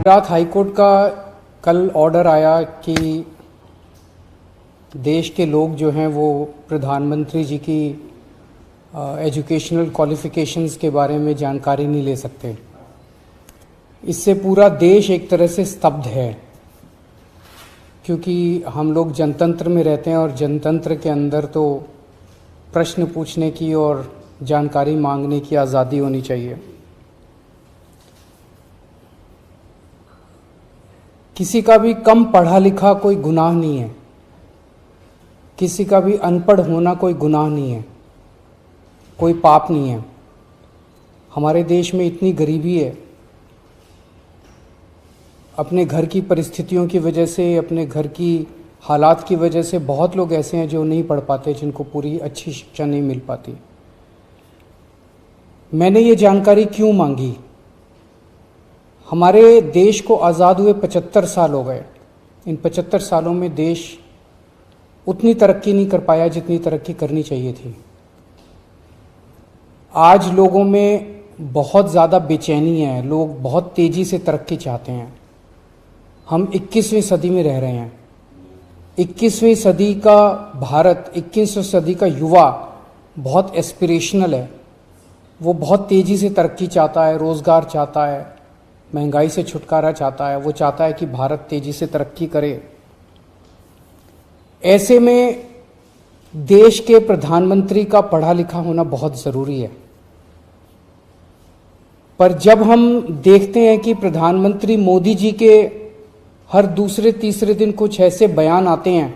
Gujarat high court का कल order आया कि देश के लोग जो हैं वो प्रधानमंत्री जी की एजुकेशनल क्वालिफ़िकेशंस के बारे में जानकारी नहीं ले सकते। इससे पूरा देश एक तरह से स्तब्ध है, क्योंकि हम लोग जनतंत्र में रहते हैं और जनतंत्र के अंदर तो प्रश्न पूछने की और जानकारी मांगने की आज़ादी होनी चाहिए। किसी का भी कम पढ़ा लिखा कोई गुनाह नहीं है, किसी का भी अनपढ़ होना कोई गुनाह नहीं है, कोई पाप नहीं है। हमारे देश में इतनी गरीबी है, अपने घर की परिस्थितियों की वजह से, अपने घर की हालात की वजह से बहुत लोग ऐसे हैं जो नहीं पढ़ पाते, जिनको पूरी अच्छी शिक्षा नहीं मिल पाती। मैंने ये जानकारी क्यों मांगी? हमारे देश को आज़ाद हुए 75 साल हो गए। इन 75 सालों में देश उतनी तरक्की नहीं कर पाया जितनी तरक्की करनी चाहिए थी। आज लोगों में बहुत ज़्यादा बेचैनी है, लोग बहुत तेज़ी से तरक्की चाहते हैं। हम 21वीं सदी में रह रहे हैं। 21वीं सदी का भारत, 21वीं सदी का युवा बहुत एस्पिरेशनल है। वो बहुत तेज़ी से तरक्की चाहता है, रोज़गार चाहता है, महंगाई से छुटकारा चाहता है। वो चाहता है कि भारत तेज़ी से तरक्की करे। ऐसे में देश के प्रधानमंत्री का पढ़ा लिखा होना बहुत ज़रूरी है। पर जब हम देखते हैं कि प्रधानमंत्री मोदी जी के हर दूसरे तीसरे दिन कुछ ऐसे बयान आते हैं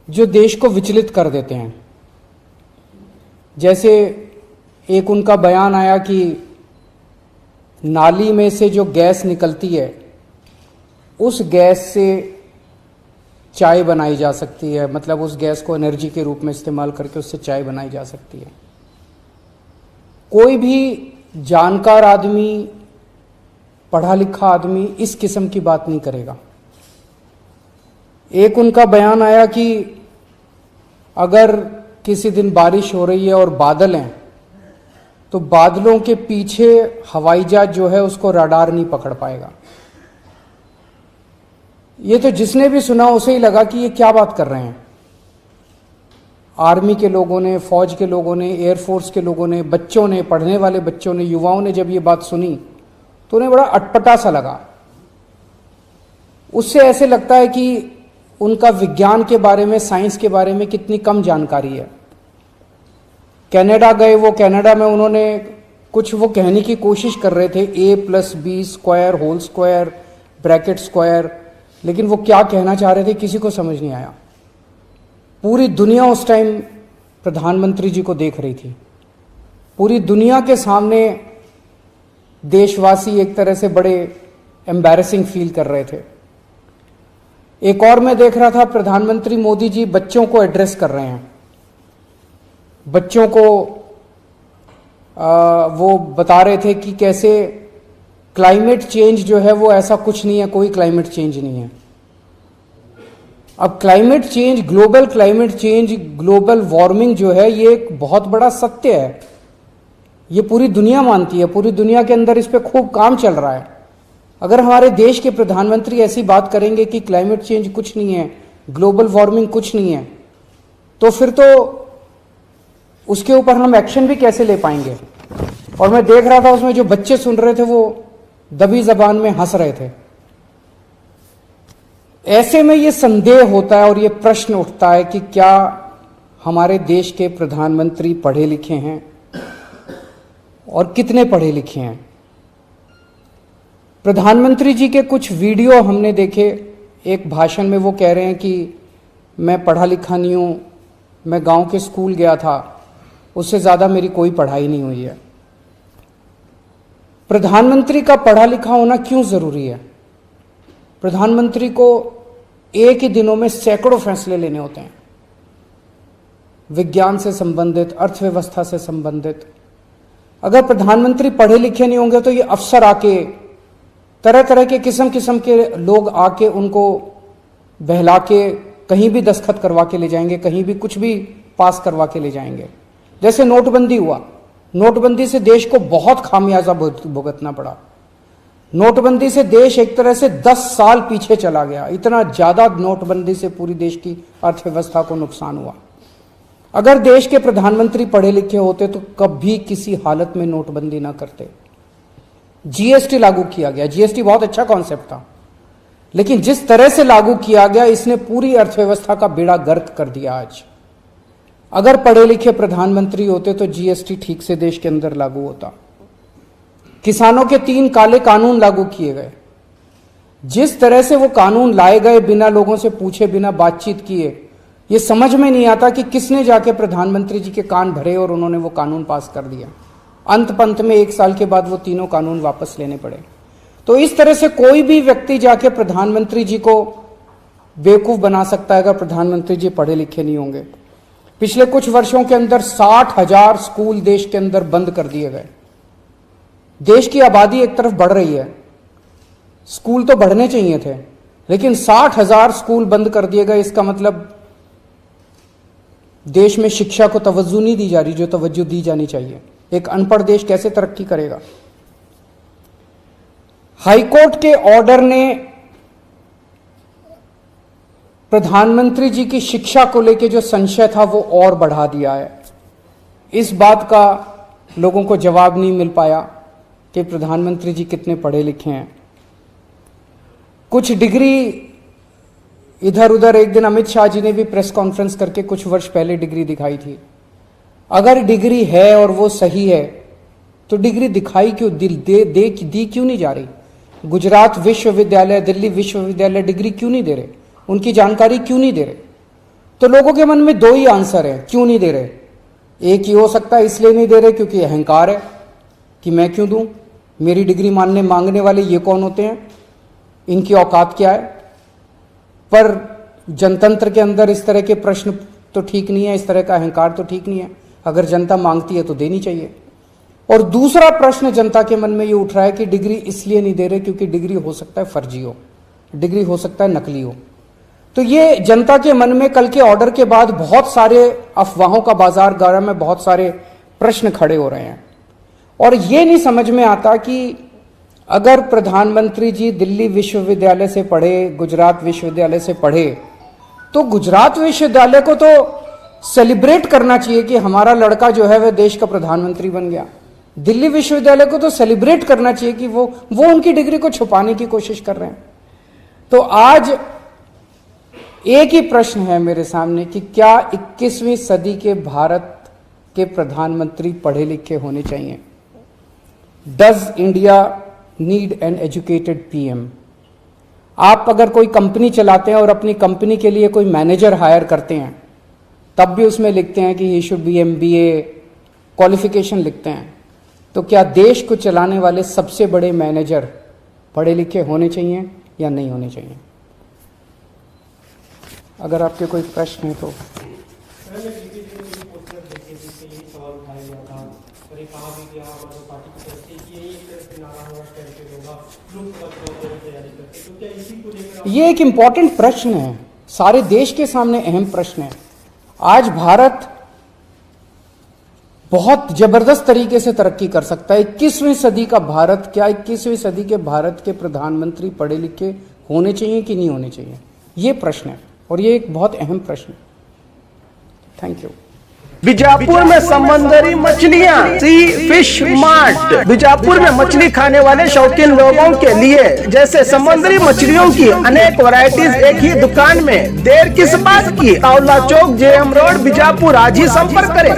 जो देश को विचलित कर देते हैं। जैसे एक उनका बयान आया कि नाली में से जो गैस निकलती है, उस गैस से चाय बनाई जा सकती है, मतलब उस गैस को एनर्जी के रूप में इस्तेमाल करके उससे चाय बनाई जा सकती है। कोई भी जानकार आदमी, पढ़ा लिखा आदमी इस किस्म की बात नहीं करेगा। एक उनका बयान आया कि अगर किसी दिन बारिश हो रही है और बादल हैं, तो बादलों के पीछे हवाई जहाज जो है उसको रडार नहीं पकड़ पाएगा। ये तो जिसने भी सुना उसे ही लगा कि ये क्या बात कर रहे हैं। आर्मी के लोगों ने, फौज के लोगों ने, एयरफोर्स के लोगों ने, बच्चों ने, पढ़ने वाले बच्चों ने, युवाओं ने जब ये बात सुनी तो उन्हें बड़ा अटपटा सा लगा। उससे ऐसे लगता है कि उनका विज्ञान के बारे में, साइंस के बारे में कितनी कम जानकारी है। कनाडा गए, वो कनाडा में उन्होंने कुछ वो कहने की कोशिश कर रहे थे, a+b² whole square bracket square, लेकिन वो क्या कहना चाह रहे थे किसी को समझ नहीं आया। पूरी दुनिया उस टाइम प्रधानमंत्री जी को देख रही थी। पूरी दुनिया के सामने देशवासी एक तरह से बड़े एम्बैरेसिंग फील कर रहे थे। एक और मैं देख रहा था, प्रधानमंत्री मोदी जी बच्चों को एड्रेस कर रहे हैं। बच्चों को वो बता रहे थे कि कैसे क्लाइमेट चेंज जो है वो ऐसा कुछ नहीं है, कोई क्लाइमेट चेंज नहीं है। अब climate change, global climate change, global warming जो है ये एक बहुत बड़ा सत्य है। ये पूरी दुनिया मानती है, पूरी दुनिया के अंदर इस पे खूब काम चल रहा है। अगर हमारे देश के प्रधानमंत्री ऐसी बात करेंगे कि क्लाइमेट चेंज कुछ नहीं है, ग्लोबल वार्मिंग कुछ नहीं है, तो फिर तो उसके ऊपर हम एक्शन भी कैसे ले पाएंगे। और मैं देख रहा था उसमें जो बच्चे सुन रहे थे वो दबी जबान में हंस रहे थे। ऐसे में ये संदेह होता है और ये प्रश्न उठता है कि क्या हमारे देश के प्रधानमंत्री पढ़े लिखे हैं और कितने पढ़े लिखे हैं। प्रधानमंत्री जी के कुछ वीडियो हमने देखे। एक भाषण में वो कह रहे हैं कि मैं पढ़ा लिखा नहीं हूं, मैं गांव के स्कूल गया था, उससे ज़्यादा मेरी कोई पढ़ाई नहीं हुई है। प्रधानमंत्री का पढ़ा लिखा होना क्यों ज़रूरी है? प्रधानमंत्री को एक ही दिनों में सैकड़ों फैसले लेने होते हैं, विज्ञान से संबंधित, अर्थव्यवस्था से संबंधित। अगर प्रधानमंत्री पढ़े लिखे नहीं होंगे तो ये अफसर आके, तरह तरह के किस्म किस्म के लोग आके उनको बहला के कहीं भी दस्तखत करवा के ले जाएंगे, कहीं भी कुछ भी पास करवा के ले जाएंगे। जैसे नोटबंदी हुआ, नोटबंदी से देश को बहुत खामियाजा भुगतना पड़ा। नोटबंदी से देश एक तरह से 10 साल पीछे चला गया। इतना ज्यादा नोटबंदी से पूरी देश की अर्थव्यवस्था को नुकसान हुआ। अगर देश के प्रधानमंत्री पढ़े लिखे होते तो कभी किसी हालत में नोटबंदी ना करते। जीएसटी लागू किया गया, जीएसटी बहुत अच्छा कॉन्सेप्ट था, लेकिन जिस तरह से लागू किया गया इसने पूरी अर्थव्यवस्था का बेड़ा गर्क कर दिया। आज अगर पढ़े लिखे प्रधानमंत्री होते तो जीएसटी ठीक से देश के अंदर लागू होता। किसानों के 3 काले कानून लागू किए गए। जिस तरह से वो कानून लाए गए बिना लोगों से पूछे, बिना बातचीत किए, ये समझ में नहीं आता कि किसने जाके प्रधानमंत्री जी के कान भरे और उन्होंने वो कानून पास कर दिया। अंत पंत में 1 साल के बाद वो तीनों कानून वापस लेने पड़े। तो इस तरह से कोई भी व्यक्ति जाके प्रधानमंत्री जी को बेवकूफ बना सकता है अगर प्रधानमंत्री जी पढ़े लिखे नहीं होंगे। पिछले कुछ वर्षों के अंदर 60,000 स्कूल देश के अंदर बंद कर दिए गए। देश की आबादी एक तरफ बढ़ रही है, स्कूल तो बढ़ने चाहिए थे, लेकिन 60,000 स्कूल बंद कर दिए गए। इसका मतलब देश में शिक्षा को तवज्जो नहीं दी जा रही जो तवज्जो दी जानी चाहिए। एक अनपढ़ देश कैसे तरक्की करेगा? हाईकोर्ट के ऑर्डर ने प्रधानमंत्री जी की शिक्षा को लेकर जो संशय था वो और बढ़ा दिया है। इस बात का लोगों को जवाब नहीं मिल पाया कि प्रधानमंत्री जी कितने पढ़े लिखे हैं। कुछ डिग्री इधर उधर, एक दिन अमित शाह जी ने भी प्रेस कॉन्फ्रेंस करके कुछ वर्ष पहले डिग्री दिखाई थी। अगर डिग्री है और वो सही है तो डिग्री दिखाई क्यों, दी क्यों नहीं जा रही? गुजरात विश्वविद्यालय, दिल्ली विश्वविद्यालय डिग्री क्यों नहीं दे रहे? उनकी जानकारी क्यों नहीं दे रहे? तो लोगों के मन में 2 ही आंसर है क्यों नहीं दे रहे। एक ही हो सकता है इसलिए नहीं दे रहे क्योंकि अहंकार है कि मैं क्यों दूं, मेरी डिग्री मांगने वाले ये कौन होते हैं, इनकी औकात क्या है। पर जनतंत्र के अंदर इस तरह के प्रश्न तो ठीक नहीं है, इस तरह का अहंकार तो ठीक नहीं है। अगर जनता मांगती है तो देनी चाहिए। और दूसरा प्रश्न जनता के मन में ये उठ रहा है कि डिग्री इसलिए नहीं दे रहे क्योंकि डिग्री हो सकता है फर्जी हो, डिग्री हो सकता है नकली हो। तो ये जनता के मन में कल के ऑर्डर के बाद बहुत सारे अफवाहों का बाजार गर्म में बहुत सारे प्रश्न खड़े हो रहे हैं। और ये नहीं समझ में आता कि अगर प्रधानमंत्री जी दिल्ली विश्वविद्यालय से पढ़े, गुजरात विश्वविद्यालय से पढ़े, तो गुजरात विश्वविद्यालय को तो सेलिब्रेट करना चाहिए कि हमारा लड़का जो है वह देश का प्रधानमंत्री बन गया। दिल्ली विश्वविद्यालय को तो सेलिब्रेट करना चाहिए कि वो उनकी डिग्री को छुपाने की कोशिश कर रहे हैं। तो आज एक ही प्रश्न है मेरे सामने कि क्या 21वीं सदी के भारत के प्रधानमंत्री पढ़े लिखे होने चाहिए? Does India need an educated PM? आप अगर कोई कंपनी चलाते हैं और अपनी कंपनी के लिए कोई मैनेजर हायर करते हैं, तब भी उसमें लिखते हैं कि he should be MBA qualification लिखते हैं। तो क्या देश को चलाने वाले सबसे बड़े मैनेजर पढ़े लिखे होने चाहिए या नहीं होने चाहिए? अगर आपके कोई प्रश्न है तो। ये एक इंपॉर्टेंट प्रश्न है, सारे देश के सामने अहम प्रश्न है। आज भारत बहुत जबरदस्त तरीके से तरक्की कर सकता है। 21वीं सदी का भारत, क्या 21वीं सदी के भारत के प्रधानमंत्री पढ़े लिखे होने चाहिए कि नहीं होने चाहिए? ये प्रश्न है और ये एक बहुत अहम प्रश्न है। Thank you. बीजापुर में समंदरी मछलियाँ, सी फिश मार्ट। बीजापुर में मछली खाने वाले शौकीन लोगों के लिए जैसे समुद्री मछलियों की अनेक वैरायटीज एक ही दुकान में। देर किस बात की? तावला चौक, JM रोड, बीजापुर। आज ही संपर्क करें।